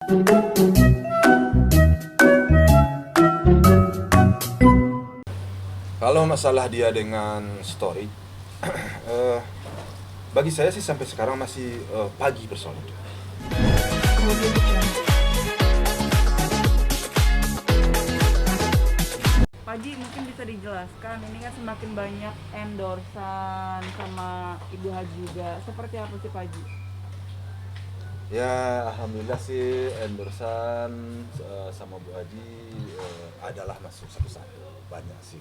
Kalau masalah dia dengan story, bagi saya sih sampai sekarang masih pagi persoalan itu. Pak Haji, mungkin bisa dijelaskan, ini kan semakin banyak endorsan sama Ibu Haji juga. Seperti apa sih Pak Haji? Ya, alhamdulillah sih endorsan sama Bu Haji adalah masuk satu-satu, banyak sih.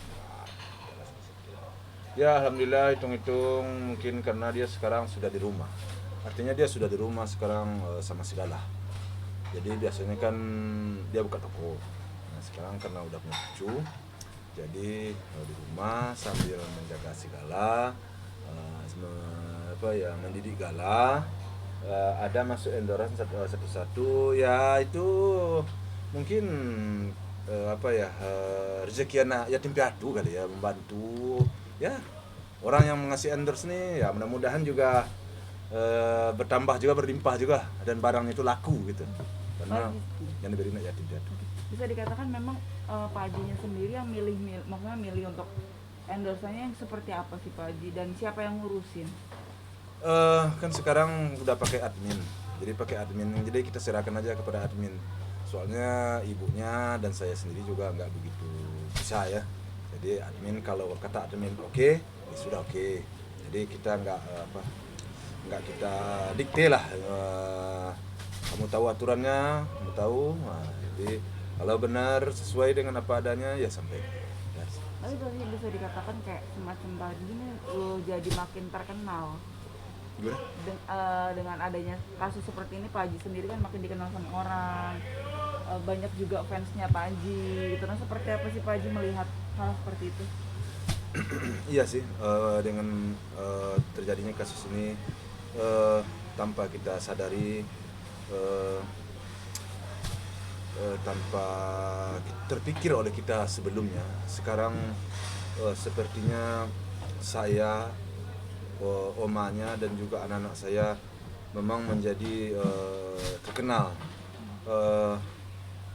Ya, alhamdulillah hitung-hitung mungkin karena dia sekarang sudah di rumah. Artinya dia sudah di rumah sekarang sama segala. Jadi biasanya kan dia buka toko. Nah, sekarang karena udah punya cucu, jadi di rumah sambil menjaga segala, mendidik gala. Ada masuk endorse satu-satu, ya itu mungkin rezeki anak yatim piatu kali ya, membantu ya orang yang mengasih endorse nih, ya mudah-mudahan juga bertambah juga, berlimpah juga, dan barangnya itu laku gitu, karena yang diberi anak yatim piatu. Bisa dikatakan memang Pak Hajinya sendiri yang maksudnya milih untuk endorsannya yang seperti apa sih Pak Haji, dan siapa yang ngurusin? Kan sekarang udah pakai admin, jadi kita serahkan aja kepada admin. Soalnya ibunya dan saya sendiri juga nggak begitu bisa ya. Jadi admin kalau kata admin oke, ya sudah oke. Jadi kita nggak kita dikte lah. Kamu tahu aturannya, kamu tahu. Nah, jadi kalau benar sesuai dengan apa adanya ya sampai. Tapi berarti bisa dikatakan kayak semacam Pak Haji ini jadi makin terkenal. Dengan adanya kasus seperti ini, Pak Haji sendiri kan makin dikenal sama orang, banyak juga fansnya Pak Haji gitu. Nah, seperti apa sih Pak Haji melihat hal seperti itu? Iya sih, dengan terjadinya kasus ini tanpa kita sadari, tanpa terpikir oleh kita sebelumnya, sekarang sepertinya saya, omanya dan juga anak-anak saya memang menjadi terkenal.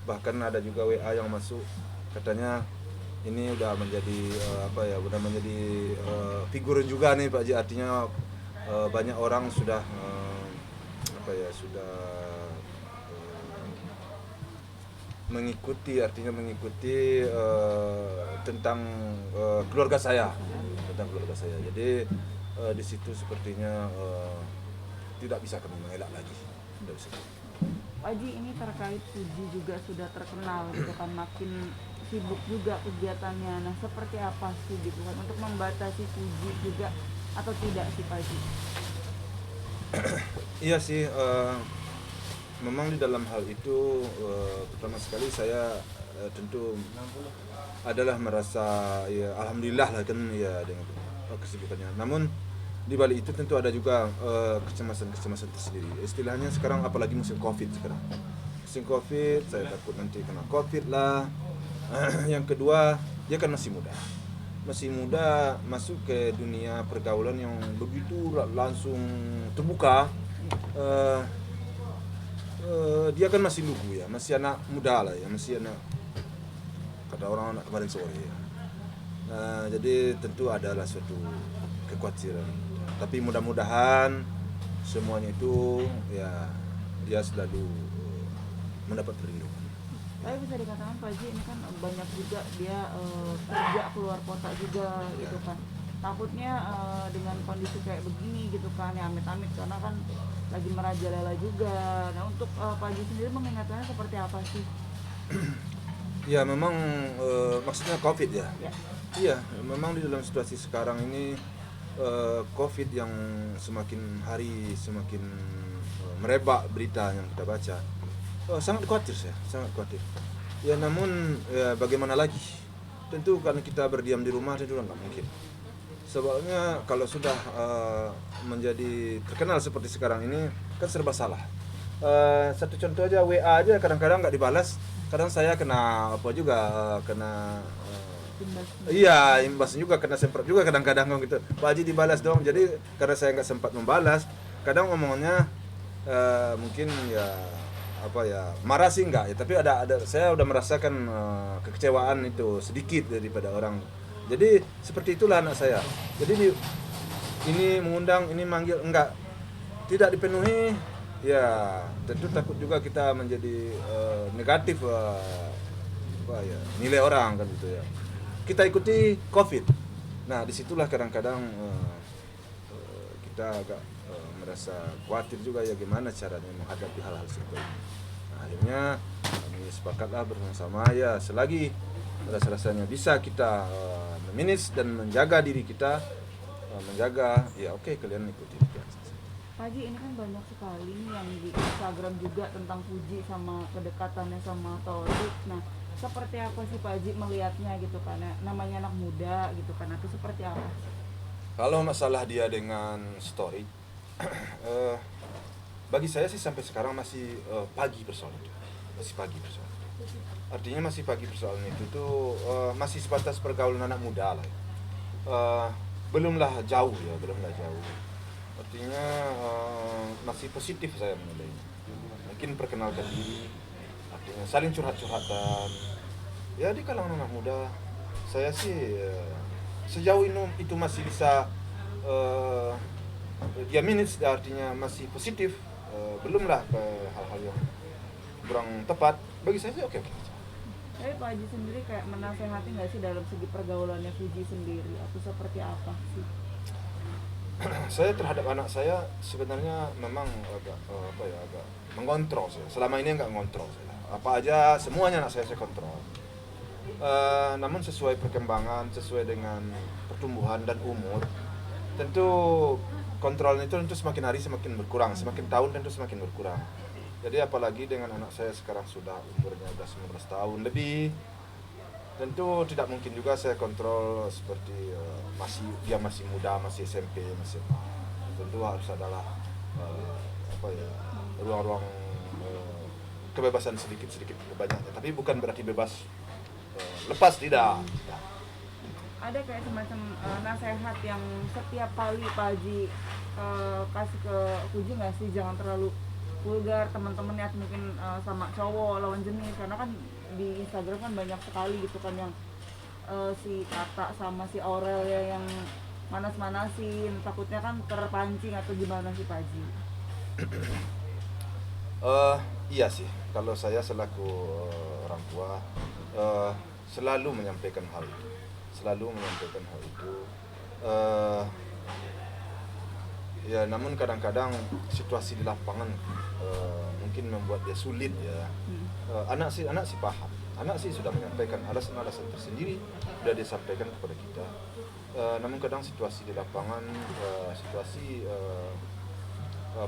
Bahkan ada juga WA yang masuk, katanya ini udah menjadi udah menjadi figur juga nih Pak Haji. Artinya banyak orang sudah mengikuti tentang keluarga saya, Jadi di situ sepertinya tidak bisa kami mengelak lagi. Tidak bisa. Pak Haji, ini terkait Puji juga sudah terkenal gitu kan, makin sibuk juga kegiatannya. Nah, seperti apa sih gitu kan untuk membatasi Puji juga atau tidak sih Pak Haji? Iya sih, memang di dalam hal itu pertama sekali saya tentu adalah merasa ya alhamdulillah lah kan ya dengan kesibukannya. Namun di balik itu tentu ada juga kecemasan tersendiri. Istilahnya sekarang apalagi musim Covid sekarang. Musim Covid, saya takut nanti kena Covid lah. Yang kedua, dia kan masih muda, masuk ke dunia pergaulan yang begitu langsung terbuka. Dia kan masih lugu ya, masih anak muda lah ya, masih anak, kata orang anak kemarin sore ya. Jadi tentu adalah suatu kekhawatiran. Tapi mudah-mudahan semuanya itu ya dia selalu mendapat perlindungan. Tapi bisa dikatakan Pak Haji ini kan banyak juga dia kerja keluar kota juga gitu kan. Takutnya dengan kondisi kayak begini gitu kan, ya amit-amit karena kan lagi merajalela juga. Nah, untuk Pak Haji sendiri mengingatkannya seperti apa sih? Ya memang maksudnya Covid ya. Iya, memang di dalam situasi sekarang ini Covid yang semakin hari semakin merebak berita yang kita baca, sangat khawatir saya, sangat khawatir. Ya namun ya, bagaimana lagi? Tentu karena kita berdiam di rumah itu nggak mungkin. Sebabnya kalau sudah menjadi terkenal seperti sekarang ini kan serba salah. Satu contoh aja, WA aja kadang-kadang nggak dibalas. Kadang saya kena iya, imbasnya juga, kena semprot juga kadang-kadang gitu. Pak Haji dibalas dong. Jadi karena saya nggak sempat membalas, kadang ngomongnya mungkin ya marah sih enggak ya, tapi ada saya udah merasakan kekecewaan itu sedikit daripada orang. Jadi seperti itulah anak saya. Jadi ini mengundang, ini manggil, enggak, tidak dipenuhi, ya tentu takut juga kita menjadi negatif nilai orang kan gitu ya. Kita ikuti COVID. Nah disitulah kadang-kadang kita agak merasa khawatir juga ya gimana caranya menghadapi hal-hal seperti ini. Nah, akhirnya kami sepakatlah bersama-sama ya selagi rasa-rasanya bisa kita memanage dan menjaga diri kita, menjaga ya oke, kalian ikuti. Pak Haji, ini kan banyak sekali nih yang di Instagram juga tentang Fuji sama kedekatannya sama Taufik. Nah, seperti apa sih Pak Haji melihatnya gitu kan? Namanya anak muda gitu kan, itu seperti apa? Kalau masalah dia dengan story, bagi saya sih sampai sekarang masih pagi persoalan itu. Masih pagi persoalan. Artinya masih pagi persoalan itu tuh masih sebatas pergaulan anak muda lah. Belumlah jauh. Artinya masih positif saya menilainya. Mungkin perkenalkan diri, artinya saling curhat-curhatan. Ya di kalangan anak muda, saya sih sejauh ini itu masih bisa dia manage, artinya masih positif. Belumlah ke hal-hal yang kurang tepat. Bagi saya sih oke. Tapi Pak Haji sendiri kayak menasehati nggak sih dalam segi pergaulannya Fuji sendiri, atau seperti apa sih? Saya terhadap anak saya sebenarnya memang agak mengontrol saya. Selama ini enggak ngontrol saya. Apa aja semuanya anak saya kontrol. Namun sesuai perkembangan, sesuai dengan pertumbuhan dan umur, tentu kontrolnya itu tentu semakin hari semakin berkurang, semakin tahun tentu semakin berkurang. Jadi apalagi dengan anak saya sekarang sudah umurnya sudah 19 tahun lebih, tentu tidak mungkin juga saya kontrol seperti dia masih muda, masih SMP, masih tentu harus adalah ruang-ruang kebebasan sedikit banyaknya, tapi bukan berarti bebas lepas, tidak. Ada kayak semacam nasihat yang setiap kali Pak Haji kasih ke Fuji nggak sih, jangan terlalu vulgar teman-temannya, mungkin sama cowok lawan jenis, karena kan di Instagram kan banyak sekali gitu kan yang si Tata sama si Aurel ya yang manas-manasin, takutnya kan terpancing atau gimana sih Pak Haji? Iya sih, kalau saya selaku orang tua selalu menyampaikan hal itu, ya namun kadang-kadang situasi di lapangan mungkin membuat dia sulit ya. Anak sih paham, anak sih sudah menyampaikan alasan-alasan tersendiri, sudah disampaikan kepada kita. Namun kadang situasi di lapangan,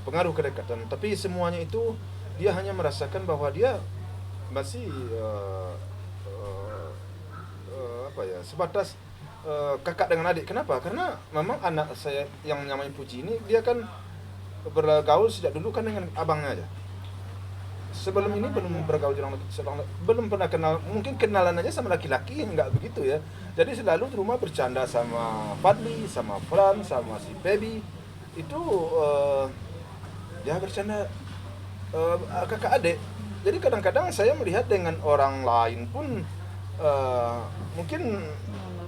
pengaruh kedekatan, tapi semuanya itu dia hanya merasakan bahwa dia masih sebatas kakak dengan adik. Kenapa? Karena memang anak saya yang namanya Puji ini dia kan bergaul sejak dulu kan dengan abangnya aja. Sebelum ini belum bergaul dengan belum pernah kenal, mungkin kenalan aja sama laki-laki, enggak begitu ya. Jadi selalu di rumah bercanda sama Fadli, sama Fran, sama si Baby. Itu dia bercanda kakak adik. Jadi kadang-kadang saya melihat dengan orang lain pun mungkin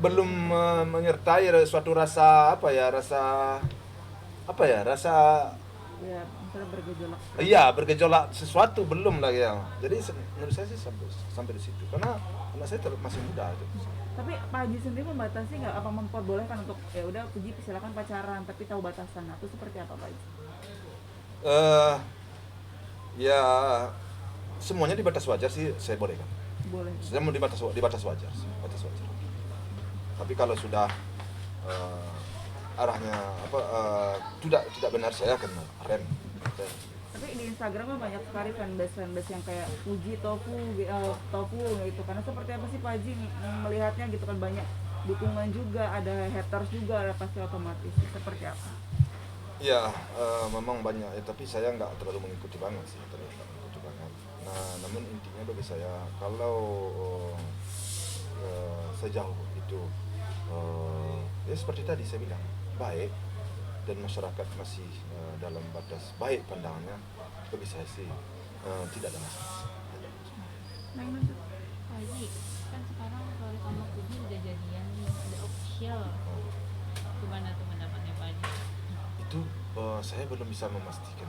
belum menyertai suatu rasa Ya, misalnya bergejolak. Iya, bergejolak sesuatu belum lah ya. Jadi menurut saya sih sampai di situ. Karena anak saya masih muda itu. Tapi Pak Haji sendiri membatasi nggak, apa memperbolehkan untuk ya udah Puji silakan pacaran tapi tahu batasan, atau seperti apa Pak Haji? Ya semuanya di batas wajar sih saya bolehkan. Boleh. Saya mau di batas wajar. Tapi kalau sudah arahnya tidak benar, saya akan rem. Tapi di Instagram banyak sekali fanbase yang kayak Fuji tofu gitu. Karena seperti apa sih Pak Haji melihatnya gitu kan, banyak dukungan juga, ada haters juga, pasti otomatis seperti apa? Ya memang banyak ya, tapi saya nggak terlalu mengikuti banget sih, Nah, namun intinya bagi saya kalau sejauh itu ya seperti tadi saya bilang baik dan masyarakat masih dalam batas baik pandangannya, bagi saya sih tidak ada masalah. Nah, ini tuh. Pak Haji, kan sekarang Tori sama Puji udah jadian nih, udah official. Gimana tuh pendapatnya Pak Haji? Itu saya belum bisa memastikan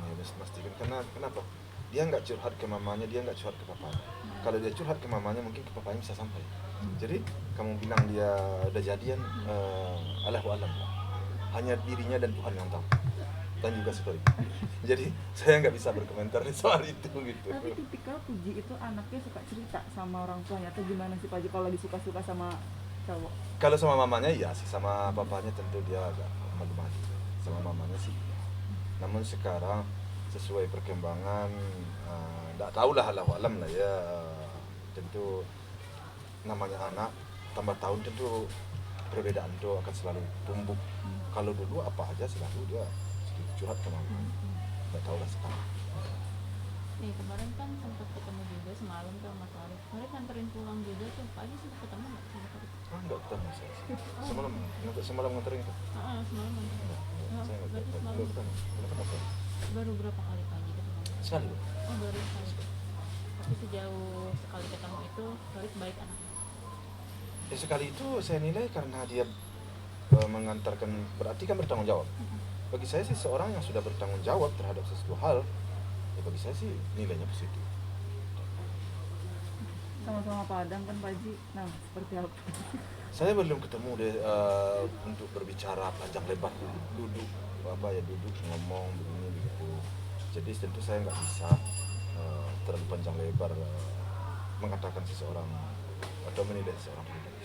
karena kenapa? Dia nggak curhat ke mamanya, dia nggak curhat ke papanya. Kalau dia curhat ke mamanya mungkin ke papanya bisa sampai. Jadi kamu bilang dia udah jadian, Allahu a'lam. Hanya dirinya dan Tuhan yang tahu. Dan juga story. Jadi saya nggak bisa berkomentar soal itu gitu. Tapi tipikal Puji itu anaknya suka cerita sama orang tuanya atau gimana sih Pak Haji kalau lagi suka-suka sama cowok? Kalau sama mamanya iya sih, sama papanya tentu dia agak malu-malu. Sama mamanya sih. Namun sekarang sesuai perkembangan, nggak tahu lah, Allahu a'lam lah ya. Tentu namanya anak tambah tahun tentu perbedaan itu akan selalu tumbuh. Kalau dulu apa aja selalu dia curhat ke mama. Nggak tahu lah sekarang. Nih kemarin kan sempat ketemu juga semalam tuh sama Tori. Tori nganterin pulang juga tuh. Pak Haji sempat ketemu nggak sama Tori? Nggak ketemu saya. Semalam nganterin itu. Semalam nganterin. Saya nggak Berarti ketemu. semalam Nggak ketemu. baru berapa kali Pak Haji ketemu? Sekali loh. Oh baru sekali. Tapi sejauh sekali ketemu itu Tori baik anaknya. Ya sekali itu saya nilai karena dia mengantarkan, berarti kan bertanggung jawab. Bagi saya sih seorang yang sudah bertanggung jawab terhadap sesuatu hal, ya bagi saya sih nilainya positif. Sama-sama Padang kan Pak Haji. Nah, seperti apa? Saya belum ketemu deh untuk berbicara panjang lebar, duduk ngomong begini begitu. Jadi tentu saya nggak bisa terlalu panjang lebar mengatakan seseorang atau menilai seseorang pribadi.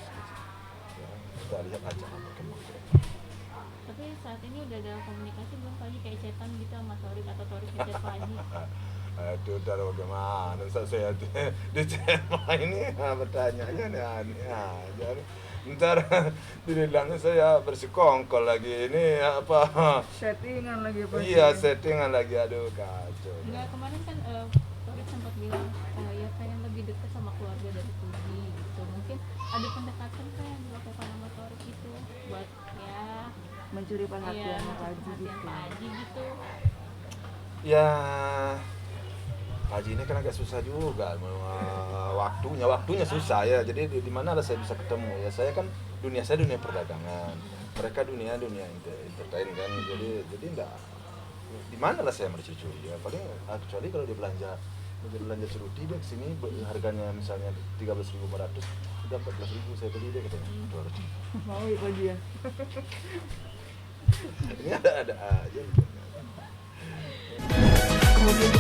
Ya, kita lihat aja apa kemungkinan. Tapi saat ini udah ada komunikasi belum Pak Haji kayak chatan gitu sama Tori atau Tori ngechat Pak Haji? Aduh, taruh bagaimana saya di tema ini pertanyaannya aneh aja. Ntar dibilangnya saya bersekongkol lagi ini apa? Settingan lagi Pak Haji. Iya, settingan lagi, aduh kacau. Enggak, kemarin kan Tori sempat bilang ya pengen lebih dekat sama keluarga dari Puji gitu. Mungkin ada pendekatan kan yang dilakukan sama Tori gitu buat ya Mencuri perhatian iya, Pak Haji perhatian gitu. Pak Haji gitu. Ya, Haji ini kan agak susah juga, waktunya susah ya. Jadi di mana lah saya bisa ketemu ya? Saya kan dunia perdagangan, mereka dunia entertain kan. Jadi enggak, di mana lah saya mencuri ya? Paling kecuali kalau dia belanja ceruti dia kesini harganya misalnya 13.500, udah 14.000 saya beli dia katanya. Mau ya Pak Haji ya? Ini ada aja. Kemudian